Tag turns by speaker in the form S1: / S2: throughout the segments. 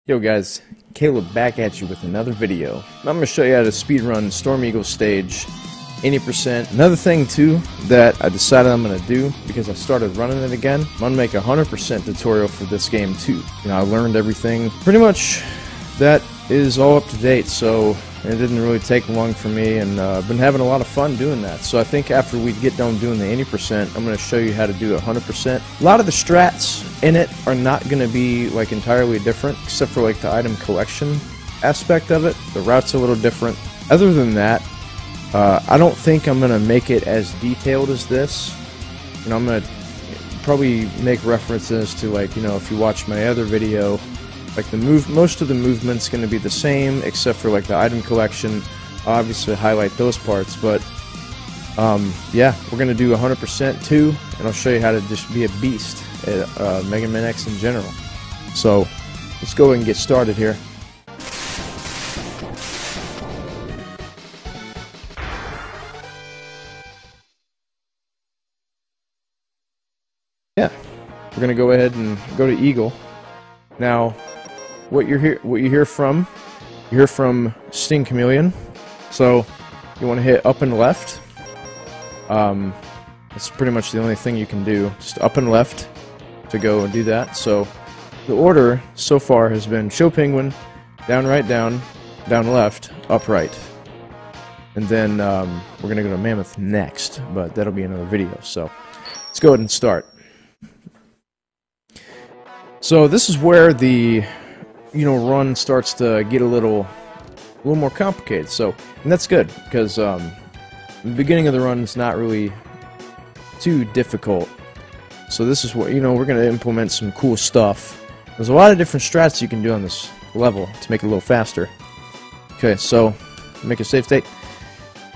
S1: Yo guys, Caleb back at you with another video. I'm going to show you how to speedrun Storm Eagle stage 80%. Another thing too that I decided I'm going to do, because I started running it again, I'm going to make a 100% tutorial for this game too. You know, I learned everything. Pretty much that is all up to date, so it didn't really take long for me, and I've been having a lot of fun doing that. So I think after we get done doing the 80%, I'm going to show you how to do 100%. A lot of the strats in it are not going to be like entirely different, except for like the item collection aspect of it. The route's a little different. Other than that, I don't think I'm going to make it as detailed as this. You know, I'm going to probably make references to, like, you know, if you watch my other video, like most of the movement's going to be the same, except for like the item collection. I'll obviously highlight those parts, but yeah, we're going to do 100% too, and I'll show you how to just be a beast at Mega Man X in general. So let's go ahead and get started here. Yeah, we're going to go ahead and go to Eagle. Now, what you hear from Sting Chameleon. So you want to hit up and left. That's pretty much the only thing you can do. Just up and left to go and do that. So the order so far has been show penguin, down right down, down left, up right. And then we're gonna go to mammoth next, but that'll be another video. So let's go ahead and start. So this is where the run starts to get a little more complicated. So, and that's good, because the beginning of the run is not really too difficult. So this is what, we're going to implement some cool stuff. There's a lot of different strats you can do on this level to make it a little faster. Okay, so make a save state.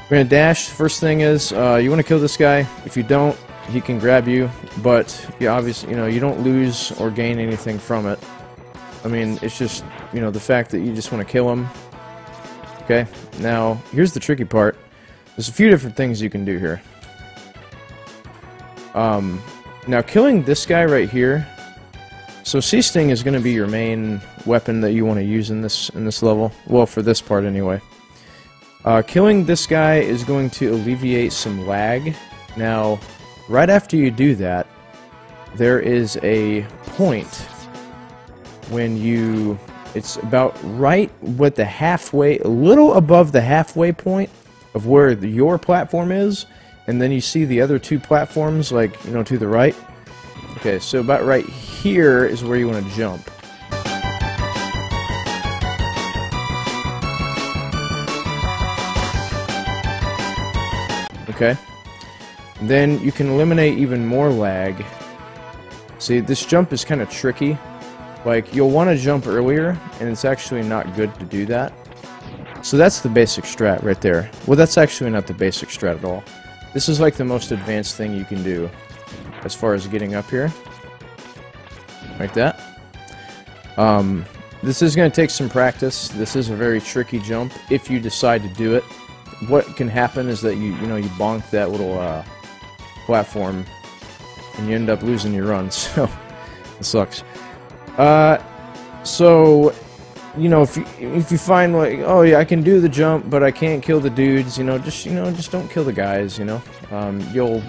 S1: We're going to dash. First thing is, you want to kill this guy. If you don't, he can grab you, but obviously, you don't lose or gain anything from it. I mean, it's just, the fact that you just want to kill him. Okay, now, here's the tricky part. There's a few different things you can do here. Now, killing this guy right here, so C-Sting is going to be your main weapon that you want to use in this level. Well, for this part, anyway. Killing this guy is going to alleviate some lag. Now, right after you do that, there is a point when it's about right with the halfway, a little above the halfway point of where your platform is, and then you see the other two platforms, like, to the right. Okay, so about right here is where you want to jump. Okay, then you can eliminate even more lag. See, this jump is kind of tricky. Like, you'll want to jump earlier, and it's actually not good to do that. So that's the basic strat right there. Well, that's actually not the basic strat at all. This is like the most advanced thing you can do as far as getting up here. Like that. This is going to take some practice. This is a very tricky jump if you decide to do it. What can happen is that you bonk that little platform, and you end up losing your run, so it sucks. So, if you find, like, oh yeah, I can do the jump, but I can't kill the dudes, just don't kill the guys, you'll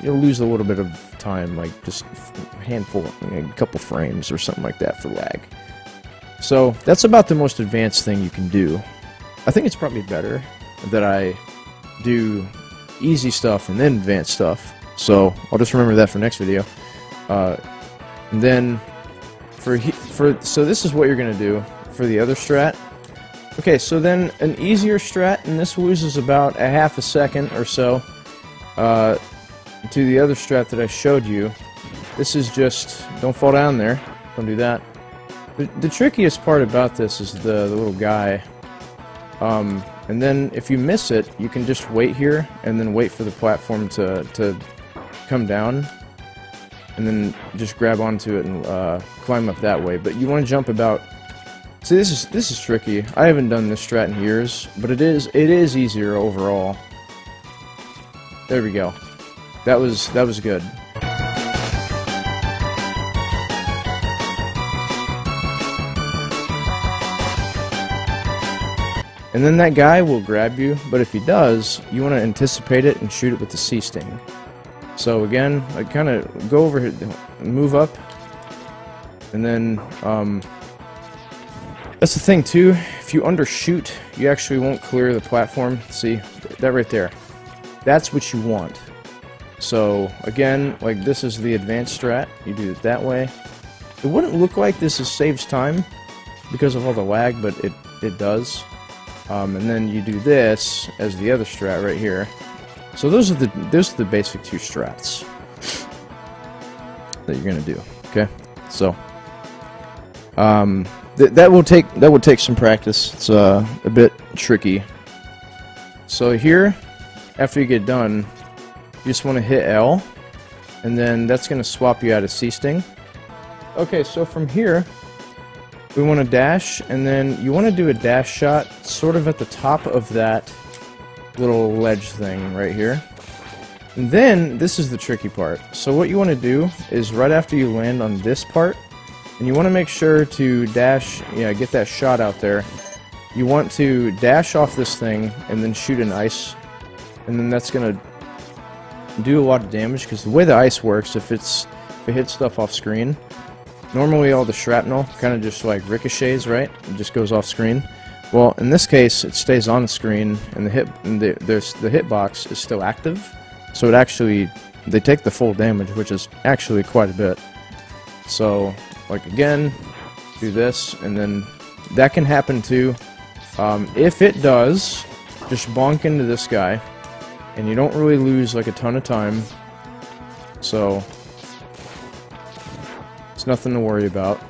S1: lose a little bit of time, like just a handful, a couple frames or something like that for lag. So that's about the most advanced thing you can do. I think it's probably better that I do easy stuff and then advanced stuff, so I'll just remember that for next video. And then so this is what you're gonna do for the other strat. Okay, so then an easier strat, and this loses about a half a second or so to the other strat that I showed you. This is just, don't fall down there, don't do that. The trickiest part about this is the little guy. And then if you miss it, you can just wait here and then wait for the platform to come down, and then just grab onto it and climb up that way. But you want to jump about. See, this is tricky. I haven't done this strat in years, but it is easier overall. There we go. That was good. And then that guy will grab you, but if he does, you want to anticipate it and shoot it with the C-Sting. So again, I kind of go over here, move up, and then, that's the thing too, if you undershoot, you actually won't clear the platform. See, that right there. That's what you want. So, again, like this is the advanced strat, you do it that way. It wouldn't look like this saves time because of all the lag, but it does. And then you do this as the other strat right here. So those are the basic two strats that you're gonna do. Okay, so that will take some practice. It's a bit tricky. So here, after you get done, you just want to hit L, and then that's gonna swap you out of C-Sting. Okay, so from here, we want to dash, and then you want to do a dash shot sort of at the top of that little ledge thing right here. And then, this is the tricky part. So what you want to do is right after you land on this part, and you want to make sure to dash, get that shot out there. You want to dash off this thing, and then shoot an ice, and then that's going to do a lot of damage, because the way the ice works, if it hits stuff off screen, normally all the shrapnel kind of just like ricochets, right? It just goes off screen. Well, in this case, it stays on the screen, and the hitbox is still active. So it actually, they take the full damage, which is actually quite a bit. So, like again, do this, and then that can happen too. If it does, just bonk into this guy, and you don't really lose like a ton of time. So it's nothing to worry about.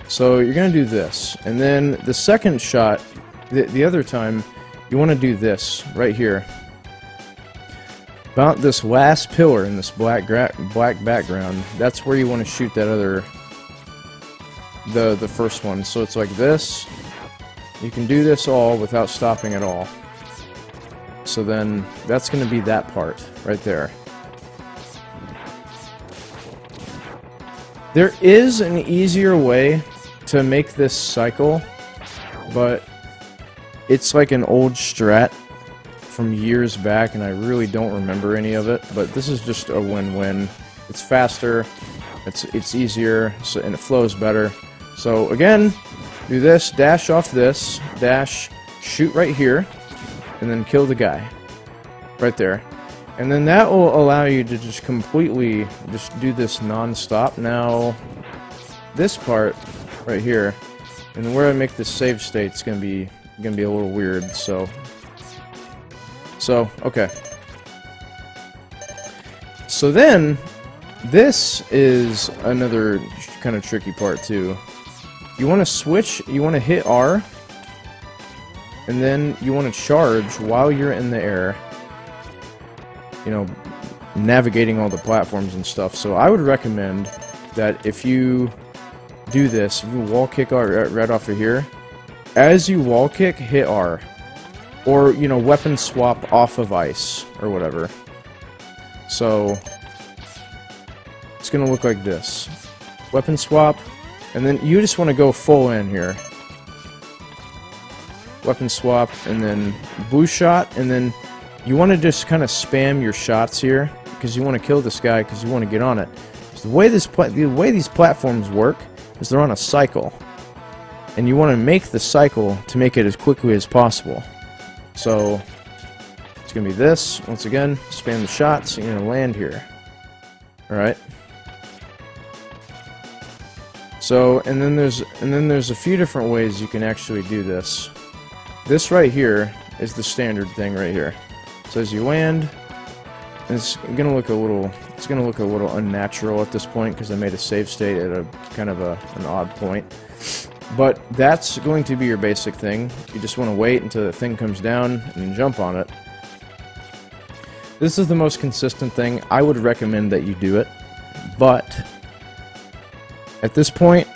S1: So you're going to do this, and then the second shot, the other time, you want to do this right here. About this last pillar in this black background, that's where you want to shoot that other, the first one. So it's like this. You can do this all without stopping at all. So then that's going to be that part right there. There is an easier way to make this cycle, but it's like an old strat from years back, and I really don't remember any of it, but this is just a win-win. It's faster, it's easier, and it flows better. So again, do this, dash off this, dash, shoot right here, and then kill the guy. Right there. And then that will allow you to just completely just do this non-stop. Now, this part right here, and where I make this save state, it's gonna be a little weird. So okay. So then, this is another kind of tricky part too. You want to switch. You want to hit R, and then you want to charge while you're in the air. You know, navigating all the platforms and stuff. So I would recommend that if you do this, if you wall kick right off of here, as you wall kick, hit R. Or, you know, weapon swap off of ice, or whatever. So, it's gonna look like this. Weapon swap, and then you just want to go full in here. Weapon swap, and then blue shot, and then you want to just kind of spam your shots here, because you want to kill this guy, because you want to get on it. So the way these platforms work is they're on a cycle, and you want to make the cycle to make it as quickly as possible. So it's gonna be this. Once again, spam the shots. You're gonna land here. All right. So and then there's a few different ways you can actually do this. This right here is the standard thing right here. So as you land, it's gonna look a little unnatural at this point because I made a save state at a kind of an odd point. But that's going to be your basic thing. You just want to wait until the thing comes down and then jump on it. This is the most consistent thing. I would recommend that you do it. But at this point,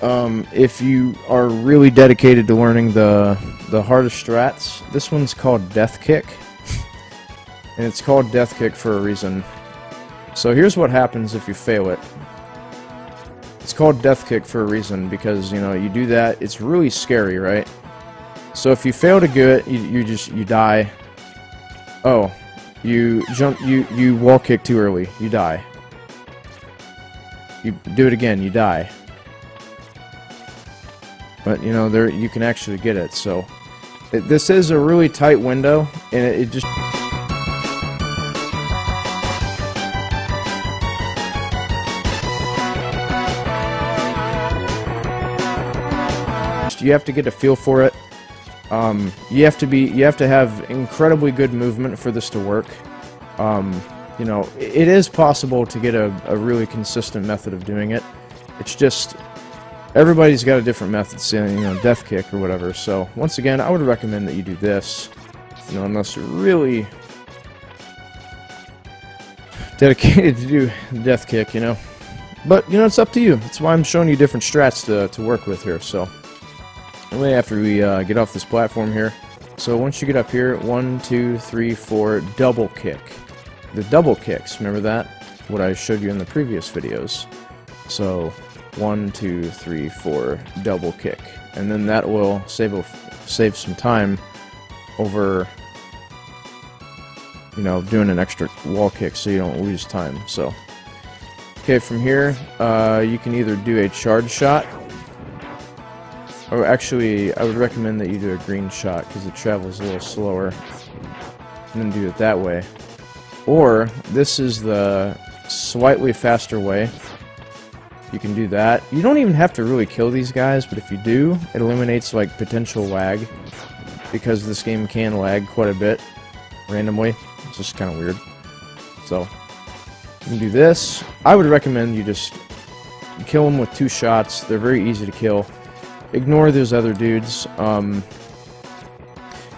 S1: if you are really dedicated to learning the hardest strats, this one's called Death Kick. And it's called Death Kick for a reason. So here's what happens if you fail it. It's called death kick for a reason, because, you know, you do that, it's really scary, right? So if you fail to do it, you die. Oh, you wall kick too early, you die. You do it again, you die. But, you know, there you can actually get it, so... this is a really tight window, and it just... You have to get a feel for it. You have to have incredibly good movement for this to work. You know, it is possible to get a really consistent method of doing it. It's just everybody's got a different method, saying, you know, death kick or whatever. So once again, I would recommend that you do this. You know, unless you're really dedicated to do death kick, you know. But you know, it's up to you. That's why I'm showing you different strats to work with here. So. Anyway, after we get off this platform here, so once you get up here, 1, 2, 3, 4, double kick. The double kicks, remember that? What I showed you in the previous videos. So 1, 2, 3, 4, double kick, and then that will save some time over, you know, doing an extra wall kick, so you don't lose time. So okay, from here you can either do a charge shot. Or actually, I would recommend that you do a green shot, because it travels a little slower, and then do it that way. Or, this is the slightly faster way. You can do that. You don't even have to really kill these guys, but if you do, it eliminates, like, potential lag, because this game can lag quite a bit, randomly. It's just kind of weird. So, you can do this. I would recommend you just kill them with 2 shots. They're very easy to kill. Ignore those other dudes. And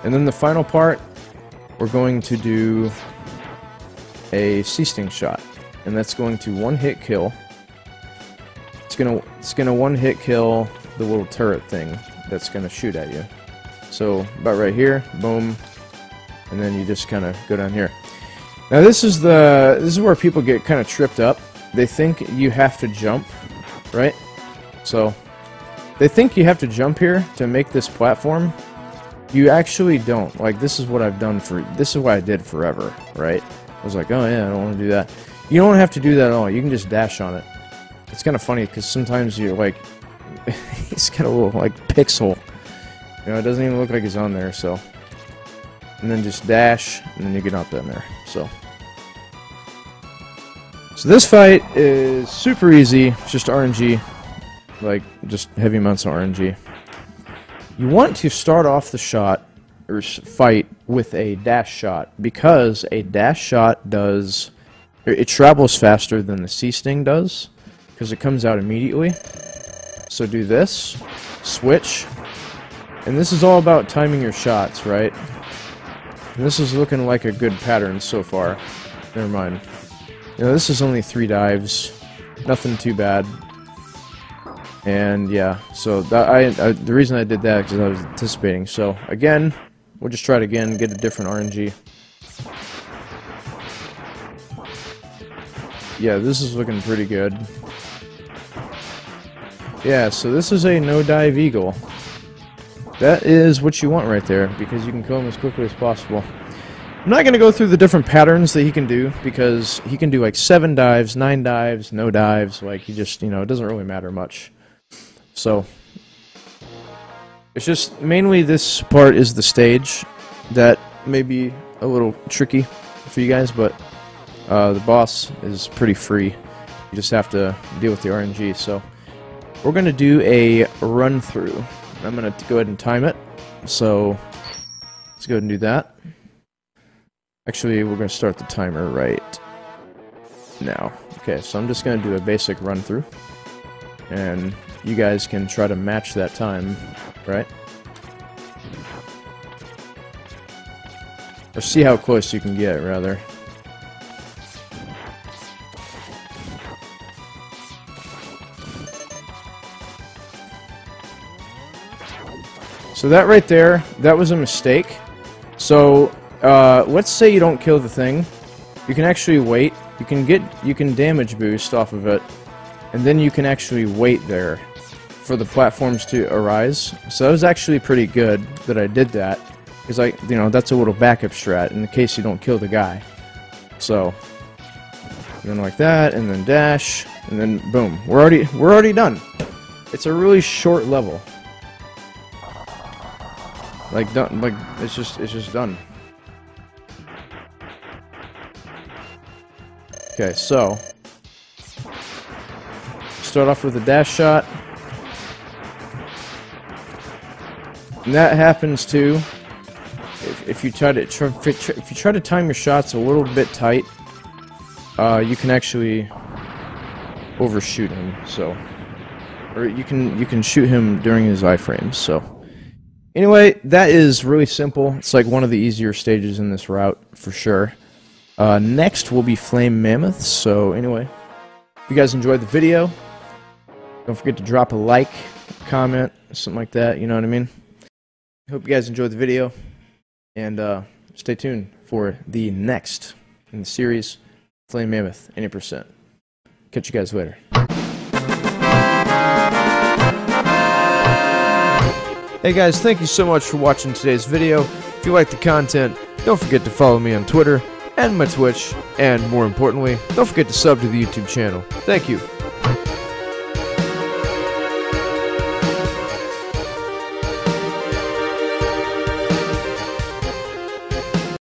S1: then the final part, we're going to do a sea-sting shot, and that's going to one-hit kill. It's gonna one-hit kill the little turret thing that's gonna shoot at you. So about right here, boom, and then you just kind of go down here. Now this is where people get kind of tripped up. They think you have to jump, right? So. They think you have to jump here to make this platform. You actually don't. Like, this is what I've done this is what I did forever, right? I was like, oh yeah, I don't want to do that. You don't have to do that at all. You can just dash on it. It's kind of funny, because sometimes you're like, he's got a little, like, pixel. You know, it doesn't even look like he's on there, so. And then just dash, and then you get up in there, so. So this fight is super easy. It's just RNG. Like, just heavy amounts of RNG. You want to start off the shot, or fight, with a dash shot, because a dash shot it travels faster than the sea-sting does, because it comes out immediately. So do this, switch, and this is all about timing your shots, right? And this is looking like a good pattern so far. Never mind. You know, this is only 3 dives, nothing too bad. And yeah, so that the reason I did that is because I was anticipating. So again, we'll just try it again, get a different RNG. Yeah, this is looking pretty good. Yeah, so this is a no-dive eagle. That is what you want right there, because you can kill him as quickly as possible. I'm not going to go through the different patterns that he can do, because he can do like 7 dives, 9 dives, no dives. Like, he just, you know, it doesn't really matter much. So, it's just, mainly this part is the stage that may be a little tricky for you guys, but the boss is pretty free. You just have to deal with the RNG. So, we're going to do a run-through. I'm going to go ahead and time it. So, let's go ahead and do that. Actually, we're going to start the timer right now. Okay, so I'm just going to do a basic run-through. And you guys can try to match that time, right? Or see how close you can get, rather. So that right there, that was a mistake. So, let's say you don't kill the thing. You can actually wait. You can damage boost off of it. and then you can actually wait there for the platforms to arise. So that was actually pretty good that I did that, because that's a little backup strat in the case you don't kill the guy. So then like that, and then dash, and then boom, we're already done. It's a really short level. Like done, like it's just done. Okay, so start off with a dash shot, and that happens too if you try to time your shots a little bit tight. You can actually overshoot him. So, or you can shoot him during his iframes. So, anyway, that is really simple. It's like one of the easier stages in this route for sure. Next will be Flame Mammoths. So anyway, if you guys enjoyed the video, don't forget to drop a like, comment, something like that, you know what I mean? Hope you guys enjoyed the video, and stay tuned for the next in the series, Flame Mammoth, 80%. Catch you guys later. Hey guys, thank you so much for watching today's video. If you like the content, don't forget to follow me on Twitter and my Twitch, and more importantly, don't forget to sub to the YouTube channel. Thank you.